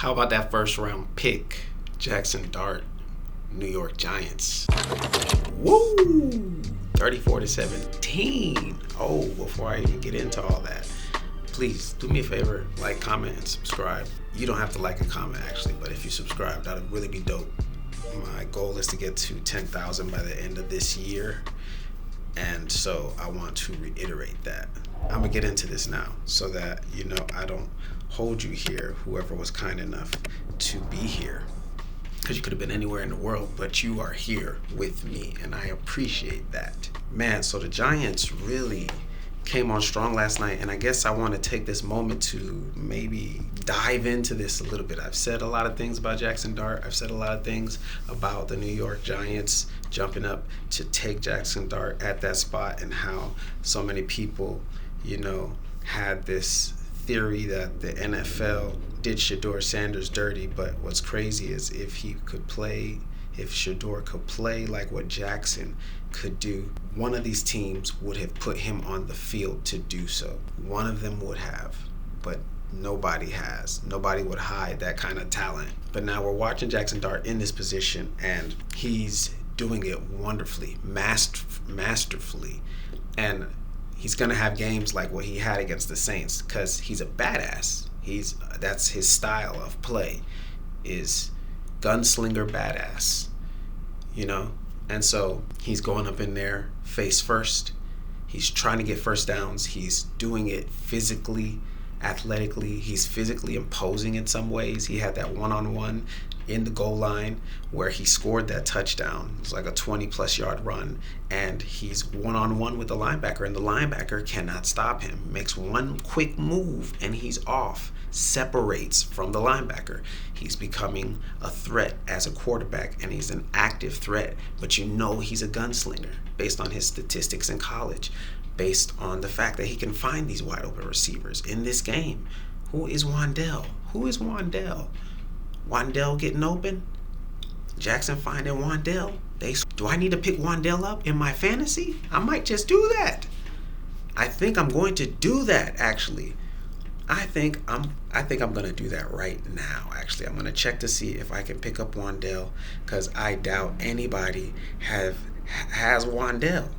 How about that first round pick, Jaxson Dart, New York Giants? Woo! 34-17. Oh, before I even get into all that, please do me a favor, like, comment, and subscribe. You don't have to like and comment, actually, but if you subscribe, that would really be dope. My goal is to get to 10,000 by the end of this year, and so I want to reiterate that. I'm going to get into this now so that, I don't hold you here, whoever was kind enough to be here. Because you could have been anywhere in the world, but you are here with me, and I appreciate that. Man, so the Giants really came on strong last night, and I guess I want to take this moment to maybe dive into this a little bit. I've said a lot of things about Jaxson Dart. I've said a lot of things about the New York Giants jumping up to take Jaxson Dart at that spot, and how so many people, had this theory that the NFL did Shedeur Sanders dirty. But what's crazy is if Shedeur could play like what Jaxson could do, one of these teams would have put him on the field to do so. One of them would have, but nobody has. Nobody would hide that kind of talent. But now we're watching Jaxson Dart in this position, and he's doing it wonderfully, masterfully. And he's going to have games like what he had against the Saints because he's a badass. That's his style of play, is gunslinger badass, And so he's going up in there face first. He's trying to get first downs. He's doing it physically, athletically. He's physically imposing in some ways. He had that one-on-one in the goal line where he scored that touchdown. It was like a 20-plus yard run, and he's one-on-one with the linebacker, and the linebacker cannot stop him. Makes one quick move, and he's off. Separates from the linebacker. He's becoming a threat as a quarterback, and he's an active threat, but he's a gunslinger based on his statistics in college, based on the fact that he can find these wide open receivers in this game. Who is Wandell? Wandell getting open? Jaxson finding Wandell? Do I need to pick Wandell up in my fantasy? I might just do that. I think I'm going to do that, actually. I think I'm going to do that right now, actually. I'm going to check to see if I can pick up Wandell, because I doubt anybody has Wandell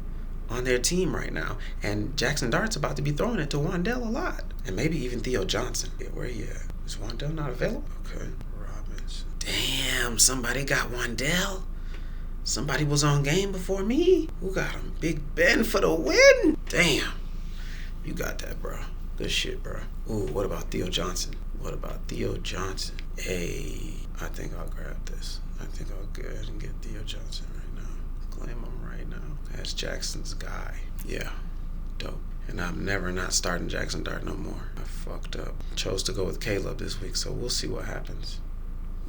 on their team right now. And Jaxson Dart's about to be throwing it to Wandell a lot. And maybe even Theo Johnson. Yeah, where he at? Is Wandell not available? Okay. Robinson. Damn, somebody got Wandell. Somebody was on game before me. Who got him? Big Ben for the win. Damn. You got that, bro. Good shit, bro. Ooh, what about Theo Johnson? Hey, I think I'll grab this. I think I'll go ahead and get Theo Johnson right now. Claim him right now. That's Jackson's guy. Yeah, dope. And I'm never not starting Jaxson Dart no more. I fucked up. Chose to go with Caleb this week, so we'll see what happens.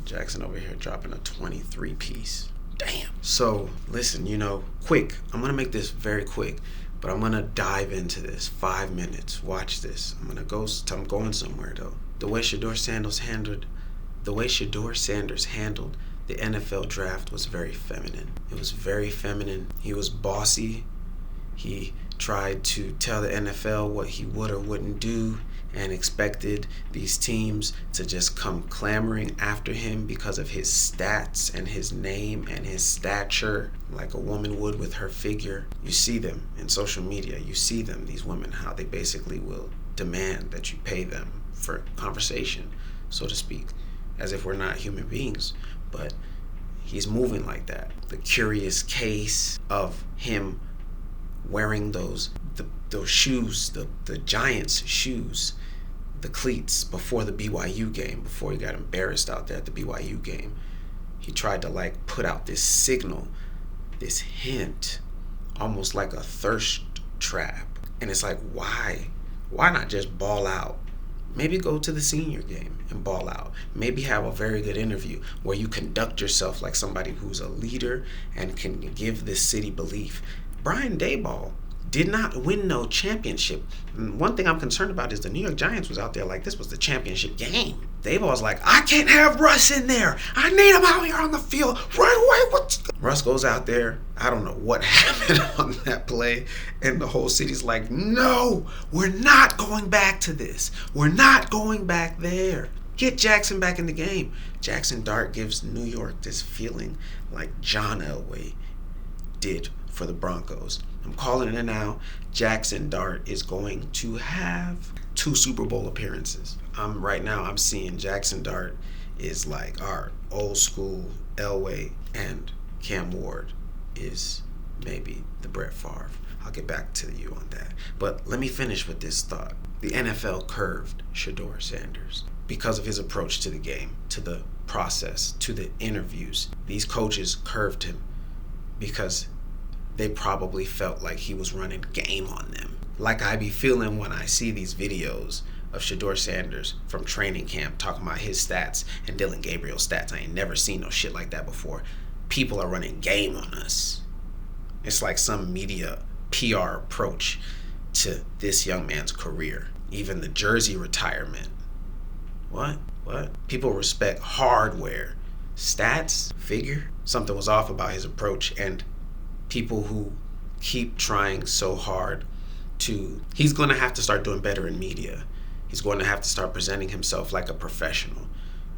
Jaxson over here dropping a 23 piece. Damn. So, listen, quick. I'm going to make this very quick. But I'm going to dive into this. 5 minutes. Watch this. I'm going somewhere, though. The way Shedeur Sanders handled the NFL draft was very feminine. It was very feminine. He was bossy. He tried to tell the NFL what he would or wouldn't do, and expected these teams to just come clamoring after him because of his stats and his name and his stature, like a woman would with her figure. You see them in social media. You see them, these women, how they basically will demand that you pay them for conversation, so to speak, as if we're not human beings. But he's moving like that. The curious case of him wearing those shoes, the Giants shoes, the cleats, before the BYU game, before he got embarrassed out there at the BYU game. He tried to put out this signal, this hint, almost like a thirst trap. And it's like, why not just ball out? Maybe go to the senior game and ball out. Maybe have a very good interview where you conduct yourself like somebody who's a leader and can give this city belief. Brian Daboll did not win no championship. And one thing I'm concerned about is the New York Giants was out there like this was the championship game. Daboll's like, I can't have Russ in there. I need him out here on the field right away. Russ goes out there. I don't know what happened on that play. And the whole city's like, no, we're not going back to this. We're not going back there. Get Jaxson back in the game. Jaxson Dart gives New York this feeling like John Elway did for the Broncos. I'm calling it now. Jaxson Dart is going to have 2 Super Bowl appearances. Right now I'm seeing Jaxson Dart is like our old school Elway, and Cam Ward is maybe the Brett Favre. I'll get back to you on that. But let me finish with this thought. The NFL curved Shedeur Sanders because of his approach to the game, to the process, to the interviews. These coaches curved him because they probably felt like he was running game on them. Like I be feeling when I see these videos of Shedeur Sanders from training camp talking about his stats and Dylan Gabriel's stats. I ain't never seen no shit like that before. People are running game on us. It's like some media PR approach to this young man's career. Even the jersey retirement. What? People respect hardware. Stats, figure. Something was off about his approach, and people who keep trying so hard he's going to have to start doing better in media. He's going to have to start presenting himself like a professional,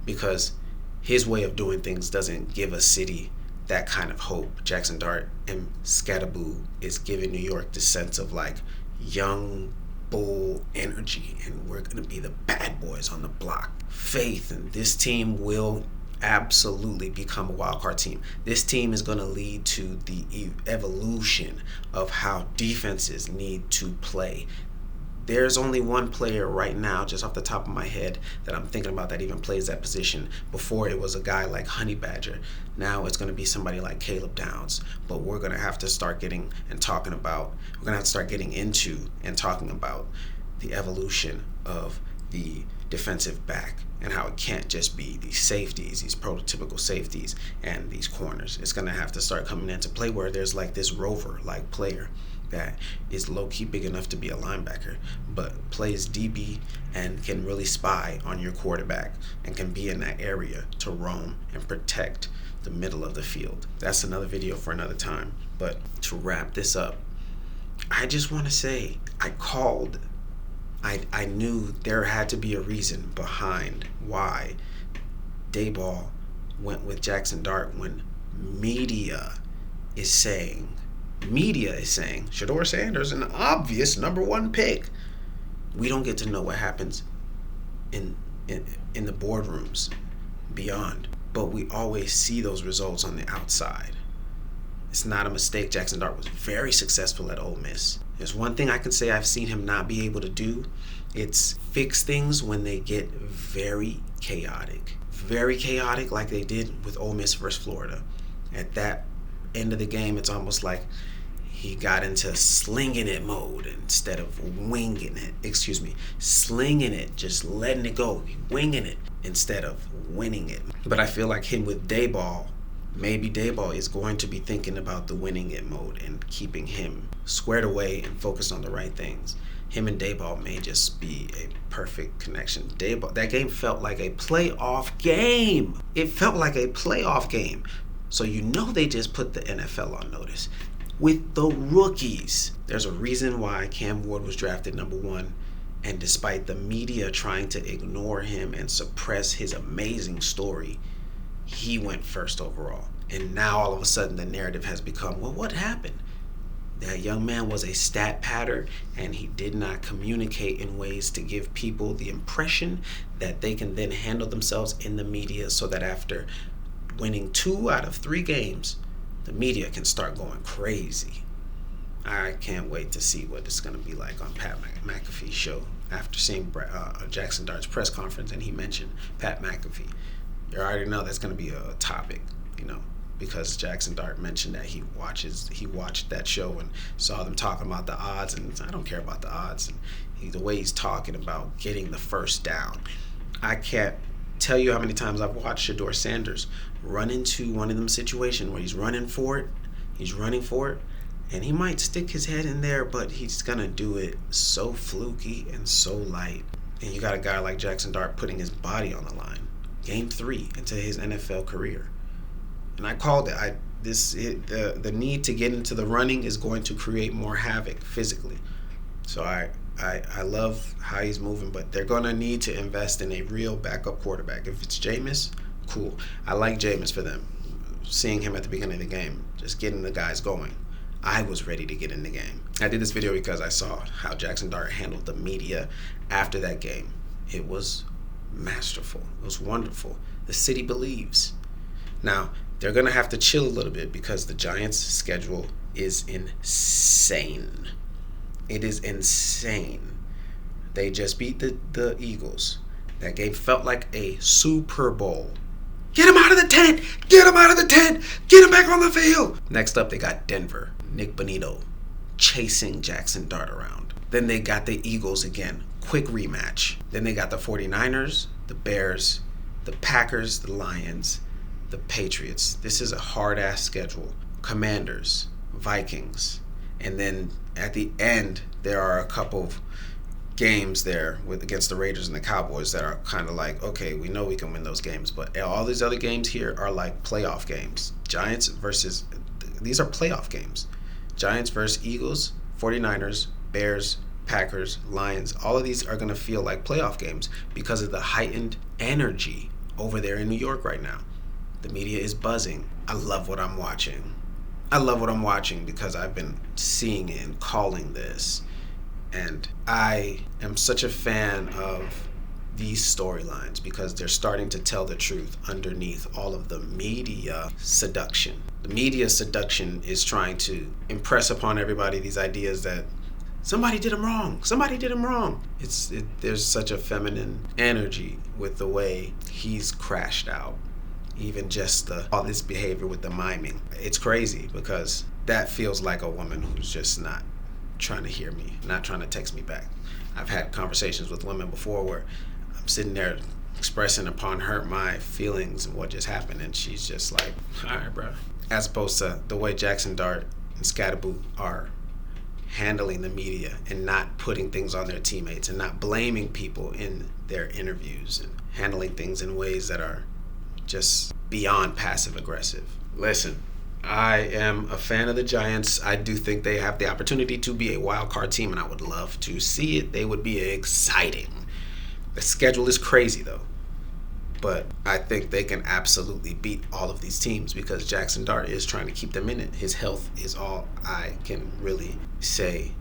because his way of doing things doesn't give a city that kind of hope. Jaxson Dart and Scattaboo is giving New York the sense of like young bull energy, and we're going to be the bad boys on the block. Faith, and this team will absolutely become a wild card team. This team is going to lead to the evolution of how defenses need to play. There's only one player right now, just off the top of my head, that I'm thinking about that even plays that position. Before it was a guy like Honey Badger. Now it's going to be somebody like Caleb Downs. But we're going to have to start getting into and talking about the evolution of the defensive back and how it can't just be these safeties, these prototypical safeties and these corners. It's going to have to start coming into play where there's like this rover-like player that is low-key big enough to be a linebacker, but plays DB and can really spy on your quarterback and can be in that area to roam and protect the middle of the field. That's another video for another time. But to wrap this up, I just want to say I knew there had to be a reason behind why Daboll went with Jaxson Dart when media is saying Shedeur Sanders an obvious number 1 pick. We don't get to know what happens in the boardrooms beyond, but we always see those results on the outside. It's not a mistake. Jaxson Dart was very successful at Ole Miss. There's one thing I can say I've seen him not be able to do. It's fix things when they get very chaotic. Very chaotic, like they did with Ole Miss versus Florida. At that end of the game, it's almost like he got into slinging it mode instead of slinging it, just letting it go, winging it instead of winning it. But I feel like him with Daboll, maybe Daboll is going to be thinking about the winning it mode and keeping him squared away and focused on the right things. Him and Daboll may just be a perfect connection. That game felt like a playoff game. It felt like a playoff game. So you know they just put the NFL on notice. With the rookies, there's a reason why Cam Ward was drafted number 1, and despite the media trying to ignore him and suppress his amazing story, he went first overall. And now all of a sudden the narrative has become, well, what happened? That young man was a stat patter, and he did not communicate in ways to give people the impression that they can then handle themselves in the media, so that after winning 2 out of 3 games, the media can start going crazy. I can't wait to see what it's going to be like on Pat McAfee's show after seeing Jaxson Dart's press conference, and he mentioned Pat McAfee. You already know that's going to be a topic, because Jaxson Dart mentioned that he watched that show and saw them talking about the odds, and I don't care about the odds. And the way he's talking about getting the first down. I can't tell you how many times I've watched Shedeur Sanders run into one of them situations where he's running for it, and he might stick his head in there, but he's gonna do it so fluky and so light. And you got a guy like Jaxson Dart putting his body on the line, game 3 into his NFL career. And I called it. The need to get into the running is going to create more havoc physically. So I love how he's moving, but they're going to need to invest in a real backup quarterback. If it's Jameis, cool. I like Jameis for them. Seeing him at the beginning of the game, just getting the guys going. I was ready to get in the game. I did this video because I saw how Jaxson Dart handled the media after that game. It was masterful. It was wonderful. The city believes. Now, they're going to have to chill a little bit because the Giants' schedule is insane. It is insane. They just beat the Eagles. That game felt like a Super Bowl. Get him out of the tent! Get him out of the tent! Get him back on the field! Next up, they got Denver. Nick Bonito chasing Jaxson Dart around. Then they got the Eagles again. Quick rematch. Then they got the 49ers, the Bears, the Packers, the Lions, the Patriots. This is a hard-ass schedule. Commanders, Vikings. And then at the end, there are a couple of games there against the Raiders and the Cowboys that are kind of like, okay, we know we can win those games, but all these other games here are like playoff games. These are playoff games. Giants versus Eagles, 49ers, Bears, Packers, Lions. All of these are going to feel like playoff games because of the heightened energy over there in New York right now. The media is buzzing. I love what I'm watching. I love what I'm watching because I've been seeing it and calling this. And I am such a fan of these storylines because they're starting to tell the truth underneath all of the media seduction. The media seduction is trying to impress upon everybody these ideas that somebody did him wrong. Somebody did him wrong. There's such a feminine energy with the way he's crashed out. Even just all this behavior with the miming. It's crazy because that feels like a woman who's just not trying to hear me, not trying to text me back. I've had conversations with women before where I'm sitting there expressing upon her my feelings and what just happened, and she's just like, all right, bro. As opposed to the way Jaxson Dart and Sheduer are handling the media and not putting things on their teammates and not blaming people in their interviews and handling things in ways that are just beyond passive aggressive. Listen, I am a fan of the Giants. I do think they have the opportunity to be a wild card team, and I would love to see it. They would be exciting. The schedule is crazy, though. But I think they can absolutely beat all of these teams because Jaxson Dart is trying to keep them in it. His health is all I can really say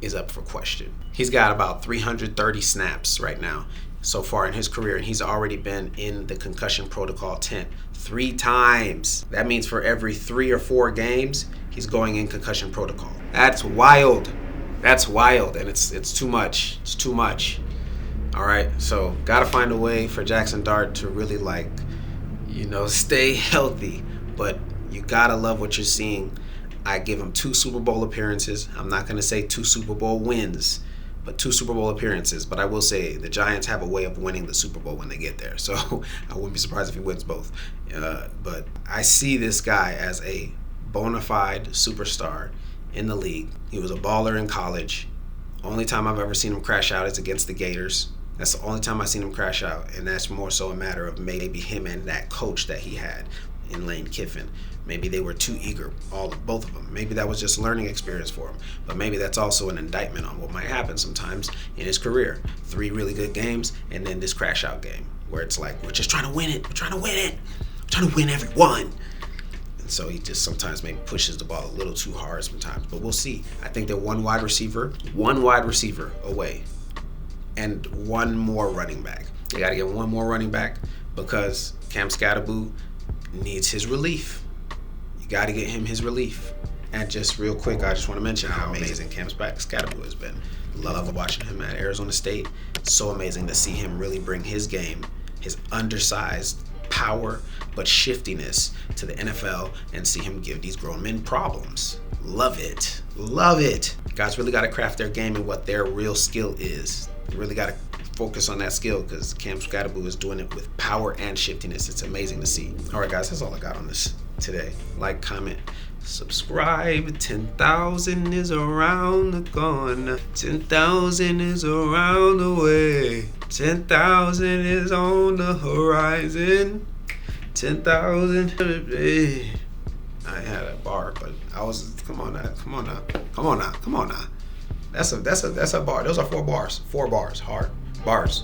is up for question. He's got about 330 snaps right now so far in his career, and he's already been in the concussion protocol tent 3 times. That means for every 3 or 4 games, he's going in concussion protocol. That's wild. That's wild, and it's too much. It's too much. All right, so gotta find a way for Jaxson Dart to really stay healthy, but you gotta love what you're seeing. I give him 2 Super Bowl appearances. I'm not gonna say 2 Super Bowl wins, but 2 Super Bowl appearances. But I will say the Giants have a way of winning the Super Bowl when they get there. So I wouldn't be surprised if he wins both. But I see this guy as a bona fide superstar in the league. He was a baller in college. Only time I've ever seen him crash out is against the Gators. That's the only time I've seen him crash out. And that's more so a matter of maybe him and that coach that he had in Lane Kiffin. Maybe they were too eager, both of them. Maybe that was just learning experience for him. But maybe that's also an indictment on what might happen sometimes in his career. 3 really good games, and then this crash out game where it's like, we're just trying to win it. We're trying to win it. We're trying to win every one. And so he just sometimes maybe pushes the ball a little too hard sometimes. But we'll see. I think they're one wide receiver away, and 1 more running back. They got to get 1 more running back because Cam Sheduer needs his relief. You got to get him his relief. And just real quick, I just want to mention how amazing Cam Sheduer has been. Love watching him at Arizona State. So amazing to see him really bring his game, his undersized power but shiftiness to the NFL and see him give these grown men problems. Love it. Love it. Guys really got to craft their game and what their real skill is. You really got to focus on that skill because Cam Sheduer is doing it with power and shiftiness. It's amazing to see. All right, guys, that's all I got on this today. Like, comment, subscribe. 10,000 is around the corner. 10,000 is around the way. 10,000 is on the horizon. 10,000. I had a bar, but I was, come on now. That's a bar. Those are 4 bars. 4 bars. Hard. Bars.